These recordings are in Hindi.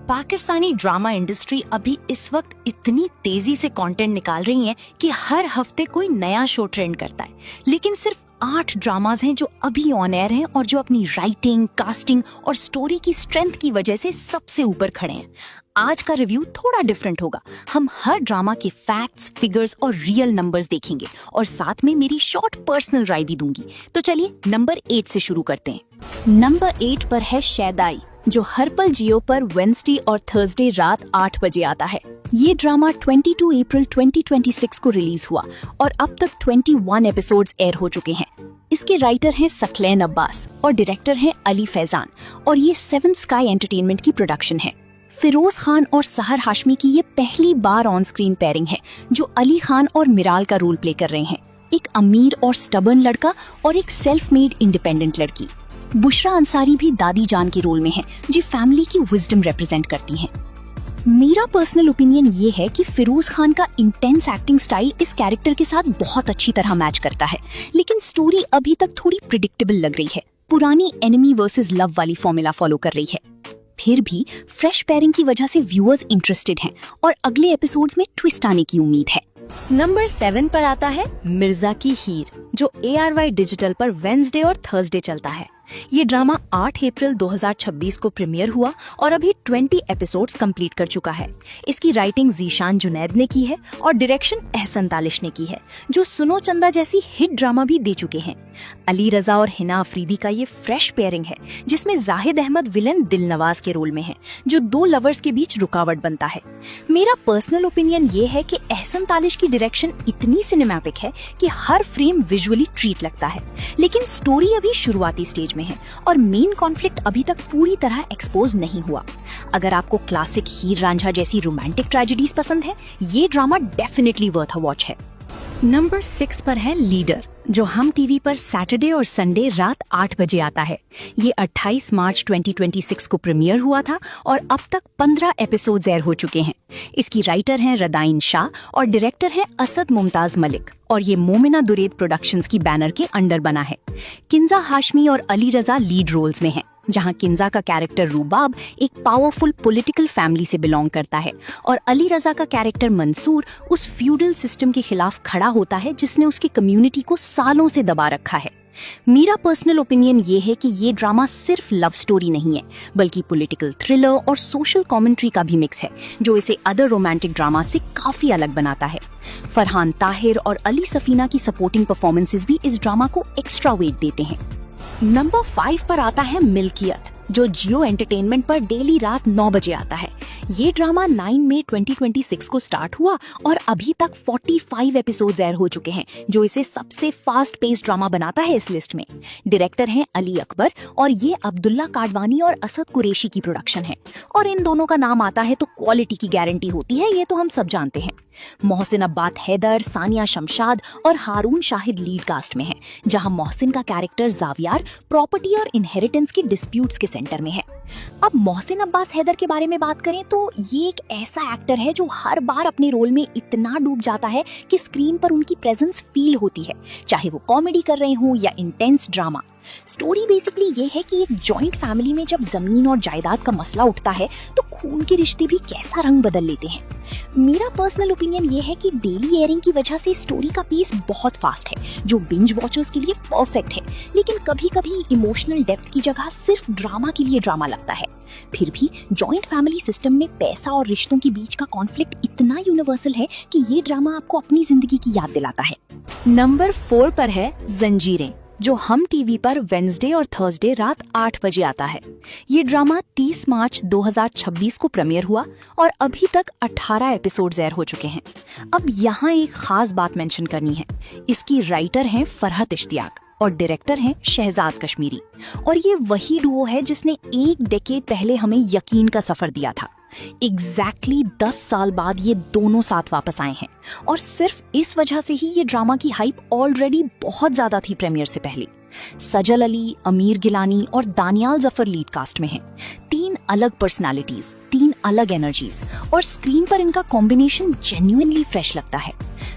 पाकिस्तानी ड्रामा इंडस्ट्री अभी इस वक्त इतनी तेजी से कंटेंट निकाल रही है कि हर हफ्ते कोई नया शो ट्रेंड करता है, लेकिन सिर्फ 8 ड्रामाज हैं जो अभी ऑन एयर हैं और जो अपनी राइटिंग, कास्टिंग और स्टोरी की स्ट्रेंथ की वजह से सबसे ऊपर खड़े हैं। आज का रिव्यू थोड़ा डिफरेंट होगा। हम हर ड्रामा के फैक्ट्स, फिगर्स और रियल नंबर्स देखेंगे और साथ में मेरी शॉर्ट पर्सनल राय भी दूंगी। तो चलिए नंबर 8 से शुरू करते हैं। नंबर 8 पर है शैदाई, जो हर पल जियो पर वेडनेसडे और थर्सडे रात 8 बजे आता है। ये ड्रामा 22 अप्रैल 2026 को रिलीज हुआ और अब तक 21 एपिसोड्स एयर हो चुके हैं। इसके राइटर हैं सकलैन अब्बास और डायरेक्टर हैं अली फैजान और ये 7 स्काई एंटरटेनमेंट की प्रोडक्शन है। फिरोज खान और सहर हाशमी की ये पहली बार ऑन स्क्रीन पेयरिंग है, जो अली खान और मिराल का रोल प्ले कर रहे हैं। एक अमीर और स्टबर्न लड़का और एक सेल्फ मेड इंडिपेंडेंट लड़की। बुशरा अंसारी भी दादी जान के रोल में है, जो फैमिली की विजडम रिप्रेजेंट करती हैं। मेरा पर्सनल ओपिनियन ये है कि फिरोज खान का इंटेंस एक्टिंग स्टाइल इस कैरेक्टर के साथ बहुत अच्छी तरह मैच करता है, लेकिन स्टोरी अभी तक थोड़ी प्रिडिक्टेबल लग रही है। पुरानी एनिमी वर्सेस लव वाली फॉर्मूला फॉलो कर रही है। फिर भी फ्रेश पेयरिंग की वजह से व्यूअर्स इंटरेस्टेड हैं और अगले एपिसोड्स में ट्विस्ट आने की उम्मीद है। नंबर 7 पर आता है मिर्जा की हीर, जो ARY डिजिटल पर वेडनेसडे और थर्सडे चलता है। ये ड्रामा 8 अप्रैल 2026 को प्रीमियर हुआ और अभी 20 एपिसोड्स कंप्लीट कर चुका है। इसकी राइटिंग जीशान जुनैद ने की है और डायरेक्शन एहसन तालिश ने की है, जो सुनो चंदा जैसी हिट ड्रामा भी दे चुके हैं। अली रजा और हिना अफरीदी का ये फ्रेश पेयरिंग है, जिसमें जाहिद अहमद विलन दिलनवाज के रोल में है, जो 2 लवर्स के बीच रुकावट बनता है। मेरा पर्सनल ओपिनियन ये है कि एहसन तालिश की डायरेक्शन इतनी सिनेमैटिक है कि हर फ्रेम विजुअली ट्रीट लगता है, लेकिन स्टोरी अभी शुरुआती स्टेज में है और मेन कॉन्फ्लिक्ट अभी तक पूरी तरह एक्सपोज नहीं हुआ। अगर आपको क्लासिक हीर रांझा जैसी रोमांटिक ट्रेजेडीज पसंद है, ये drama definitely worth a watch है। नंबर 6 पर है लीडर, जो हम टीवी पर सैटरडे और संडे रात 8 बजे आता है। ये 28 मार्च 2026 को प्रीमियर हुआ था और अब तक 15 एपिसोड्स एयर हो चुके हैं। इसकी राइटर हैं रदाइन शाह और डायरेक्टर हैं असद मुमताज मलिक और ये मोमिना दुरेद प्रोडक्शंस की बैनर के अंडर बना है। किंजा हाशमी और अली रजा लीड रोल्स में हैं, जहां किंजा का कैरेक्टर रूबाब एक पावरफुल पॉलिटिकल फैमिली से बिलोंग करता है और अली रजा का कैरेक्टर मंसूर उस फ्यूडल सिस्टम के खिलाफ खड़ा होता है जिसने उसकी कम्युनिटी को सालों से दबा रखा है। मेरा पर्सनल ओपिनियन ये है कि ये ड्रामा सिर्फ लव स्टोरी नहीं है, बल्कि पॉलिटिकल थ्रिलर और सोशल कमेंट्री का भी मिक्स है, जो इसे अदर रोमांटिक ड्रामा से काफी अलग बनाता है। फरहान ताहिर और अली सफीना की सपोर्टिंग परफॉर्मेंसेस भी इस ड्रामा को एक्स्ट्रा वेट देते हैं। नंबर 5 पर आता है मिल्कियत, जो जियो एंटरटेनमेंट पर डेली रात 9 बजे आता है। ये ड्रामा 9 मई 2026 को स्टार्ट हुआ और अभी तक 45 एपिसोड्स एयर हो चुके हैं, जो इसे सबसे फास्ट पेस ड्रामा बनाता है इस लिस्ट में। डायरेक्टर हैं अली अकबर और ये अब्दुल्ला काडवानी और असद कुरैशी की प्रोडक्शन है और इन दोनों का नाम आता है तो क्वालिटी की गारंटी होती है, ये तो हम सब जानते हैं। मोहसिन अब्बास हैदर, सानिया शमशाद और हारून शाहिद लीड कास्ट में है, जहां मोहसिन का कैरेक्टर जावियार प्रॉपर्टी और इनहेरिटेंस की डिस्प्यूट्स के सेंटर में है। अब मोहसिन अब्बास हैदर के बारे में बात करें तो ये एक ऐसा एक्टर है जो हर बार अपने रोल में इतना डूब जाता है कि स्क्रीन पर उनकी प्रेजेंस फील होती है, चाहे वो कॉमेडी कर रहे हों या इंटेंस ड्रामा। स्टोरी बेसिकली ये है कि एक जॉइंट फैमिली में जब जमीन और जायदाद का मसला उठता है तो खून के रिश्ते भी कैसा रंग बदल लेते हैं। मेरा पर्सनल ओपिनियन ये है कि डेली एयरिंग की वजह से स्टोरी का पेस बहुत फास्ट है, जो बिंज वॉचर्स के लिए परफेक्ट है, लेकिन कभी कभी इमोशनल डेप्थ की जगह सिर्फ ड्रामा के लिए ड्रामा लगता है। फिर भी जॉइंट फैमिली सिस्टम में पैसा और रिश्तों के बीच का कॉन्फ्लिक्ट इतना यूनिवर्सल है कि ये ड्रामा आपको अपनी जिंदगी की याद दिलाता है। नंबर 4 पर है जंजीरें, जो हम टीवी पर वेडनेसडे और थर्सडे रात 8 बजे आता है। ये ड्रामा 30 मार्च 2026 को प्रीमियर हुआ और अभी तक 18 एपिसोड्स एयर हो चुके हैं। अब यहाँ एक खास बात मेंशन करनी है। इसकी राइटर हैं फरहत इश्तियाक और डायरेक्टर हैं शहजाद कश्मीरी और ये वही डुओ है जिसने 1 डेकेड पहले हमें यकीन का सफर दिया था। एग्जैक्टली 10 साल बाद ये दोनों साथ वापस आए हैं और सिर्फ इस वजह से ही ये ड्रामा की हाइप ऑलरेडी बहुत ज्यादा थी प्रीमियर से पहले। सजल अली, अमीर गिलानी और दानियाल जफर लीड कास्ट में हैं। 3 अलग पर्सनालिटीज, 3 अलग एनर्जीज और स्क्रीन पर इनका कॉम्बिनेशन जेन्युइनली फ्रेश लगता है।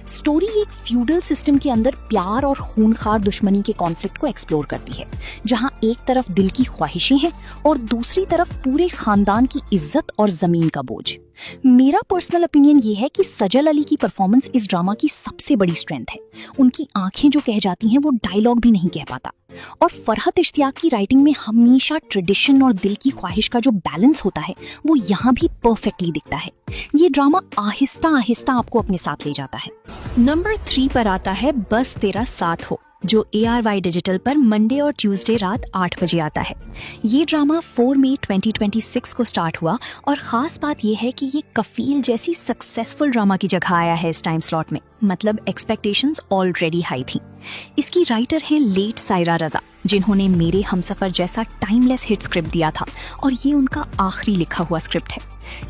स्टोरी एक फ्यूडल सिस्टम के अंदर प्यार और खूनखार दुश्मनी के कॉन्फ्लिक्ट को एक्सप्लोर करती है, जहां एक तरफ दिल की ख्वाहिशें हैं और दूसरी तरफ पूरे खानदान की इज्जत और जमीन का बोझ। मेरा पर्सनल ओपिनियन ये है कि सजल अली की परफॉर्मेंस इस ड्रामा की सबसे बड़ी स्ट्रेंथ है। उनकी आंखें जो कह जाती हैं वो डायलॉग भी नहीं कह पाता। और फरहत इश्तियाक की राइटिंग में हमेशा ट्रेडिशन और दिल की ख्वाहिश का जो बैलेंस होता है वो यहाँ भी परफेक्टली दिखता है। ये ड्रामा आहिस्ता आहिस्ता आपको अपने साथ ले जाता है। नंबर 3 पर आता है बस तेरा साथ हो, जो ARY डिजिटल पर मंडे और ट्यूसडे रात 8 बजे आता है। ये ड्रामा 4 मई 2026 को स्टार्ट हुआ और ख़ास बात यह है कि ये कफील जैसी सक्सेसफुल ड्रामा की जगह आया है इस टाइम स्लॉट में। मतलब एक्सपेक्टेशंस ऑलरेडी हाई थी। इसकी राइटर हैं लेट सायरा रजा, जिन्होंने मेरे हमसफर जैसा टाइमलेस हिट स्क्रिप्ट दिया था और ये उनका आखिरी लिखा हुआ स्क्रिप्ट है।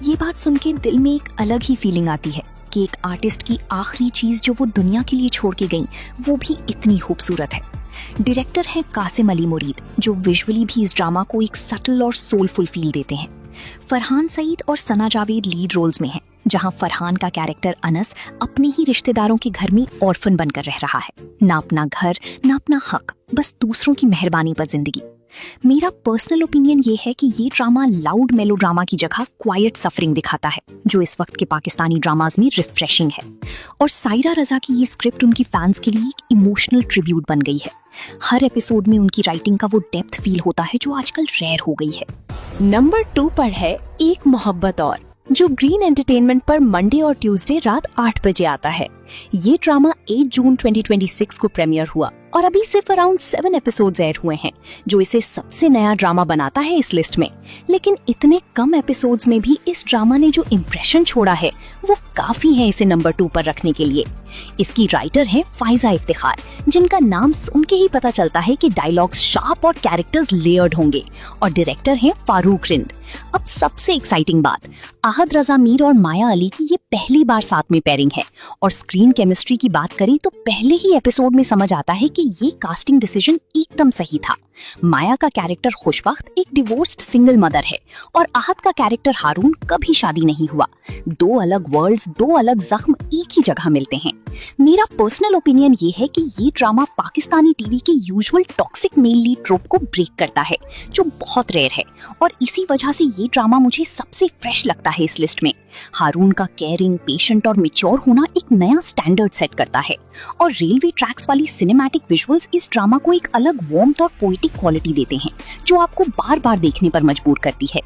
ये बात सुन के दिल में एक अलग ही फीलिंग आती है कि एक आर्टिस्ट की आखिरी चीज जो वो दुनिया के लिए छोड़ के गई वो भी इतनी खूबसूरत है। डायरेक्टर है कासिम अली मुरीद, जो विजुअली भी इस ड्रामा को एक सटल और सोलफुल फील देते हैं। फरहान सईद और सना जावेद लीड रोल्स में हैं, जहां फरहान का कैरेक्टर अनस अपने ही रिश्तेदारों के घर में ऑर्फन बनकर रह रहा है। ना अपना घर, ना अपना हक, बस दूसरों की मेहरबानी पर जिंदगी। मेरा पर्सनल ओपिनियन ये है कि ये ड्रामा लाउड मेलोड्रामा की जगह क्वाइट सफरिंग दिखाता है, जो इस वक्त के पाकिस्तानी ड्रामाज में रिफ्रेशिंग है। और सायरा रजा की ये स्क्रिप्ट उनकी फैंस के लिए एक इमोशनल ट्रिब्यूट बन गई है। हर एपिसोड में उनकी राइटिंग का वो डेप्थ फील होता है जो आजकल रेयर हो गई है। नंबर 2 पर है एक मोहब्बत और, जो ग्रीन एंटरटेनमेंट पर मंडे और ट्यूसडे रात 8 बजे आता है। ये ड्रामा 8 जून 2026 को प्रीमियर हुआ और अभी सिर्फ अराउंड 7 एपिसोड्स एयर हुए हैं, जो इसे सबसे नया ड्रामा बनाता है इस लिस्ट में। लेकिन इतने कम एपिसोड्स में भी इस ड्रामा ने जो इम्प्रेशन छोड़ा है वो काफी है इसे नंबर 2 पर रखने के लिए। इसकी राइटर है फाइजा इफ्तिखार, जिनका नाम सुन के ही पता चलता है कि डायलॉग्स शार्प और कैरेक्टर्स लेयर्ड होंगे। और डायरेक्टर है फारूक रिंद। अब सबसे एक्साइटिंग बात, आहद रजा मीर और माया अली की ये पहली बार साथ में पेयरिंग है। और स्क्रीन केमिस्ट्री की बात करें तो पहले ही एपिसोड में समझ आता है कि ये कास्टिंग डिसीजन एकदम सही था। माया का कैरेक्टर खुशबख्त एक डिवोर्स्ड सिंगल मदर है और आहद का कैरेक्टर हारून कभी शादी नहीं हुआ। 2 अलग वर्ल्ड्स, 2 अलग जख्म एक ही जगह मिलते हैं। मेरा पर्सनल ओपिनियन ये है कि ये ड्रामा पाकिस्तानी टीवी के यूजुअल टॉक्सिक मेल लीड ट्रोप को ब्रेक करता है, जो बहुत रेयर है। और इसी वजह से ये ड्रामा मुझे सबसे फ्रेश लगता है इस लिस्ट में। हारून का केयरिंग, पेशेंट और मैच्योर होना एक नया स्टैंडर्ड सेट करता है। और रेलवे ट्रैक्स वाली सिनेमैटिक विजुअल्स इस ड्रामा को एक अलग वार्मथ और पोएटिक क्वालिटी देते हैं, जो आपको बार बार देखने पर मजबूर करती है।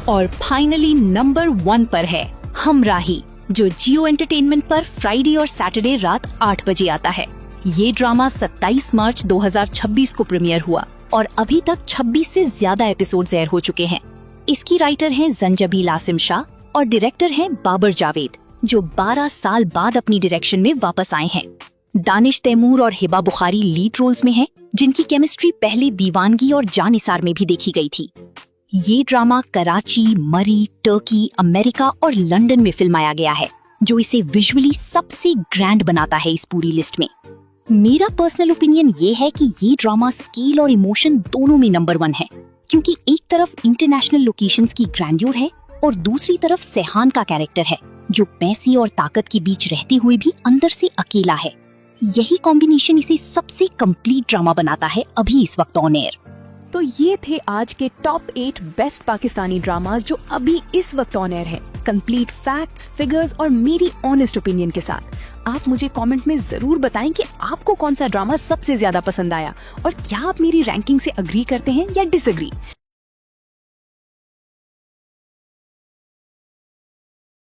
और फाइनली नंबर 1 पर है हमराही, जो जियो एंटरटेनमेंट पर फ्राइडे और सैटरडे रात 8 बजे आता है। ये ड्रामा 27 मार्च 2026 को प्रीमियर हुआ और अभी तक 26 से ज्यादा एपिसोड्स एयर हो चुके हैं। इसकी राइटर हैं जंजबील आसिम शाह और डायरेक्टर हैं बाबर जावेद, जो 12 साल बाद अपनी डायरेक्शन में वापस आए हैं। दानिश तैमूर और हिबा बुखारी लीड रोल्स में हैं, जिनकी केमिस्ट्री पहले दीवानगी और जानिसार में भी देखी गई थी। ये ड्रामा कराची, मरी, टर्की, अमेरिका और लंदन में फिल्माया गया है, जो इसे विजुअली सबसे ग्रैंड बनाता है इस पूरी लिस्ट में। मेरा पर्सनल ओपिनियन ये है कि ये ड्रामा स्केल और इमोशन दोनों में नंबर 1 है, क्योंकि एक तरफ इंटरनेशनल लोकेशंस की ग्रैंड्योर है और दूसरी तरफ सेहान का कैरेक्टर है, जो पैसे और ताकत के बीच रहते हुए भी अंदर से अकेला है। यही कॉम्बिनेशन इसे सबसे कंप्लीट ड्रामा बनाता है अभी इस वक्त ऑन एयर। तो ये थे आज के टॉप 8 बेस्ट पाकिस्तानी ड्रामास जो अभी इस वक्त ऑन एयर है, कंप्लीट फैक्ट्स, फिगर्स और मेरी ऑनेस्ट ओपिनियन के साथ। आप मुझे कमेंट में जरूर बताएं कि आपको कौन सा ड्रामा सबसे ज्यादा पसंद आया और क्या आप मेरी रैंकिंग से अग्री करते हैं या डिसएग्री।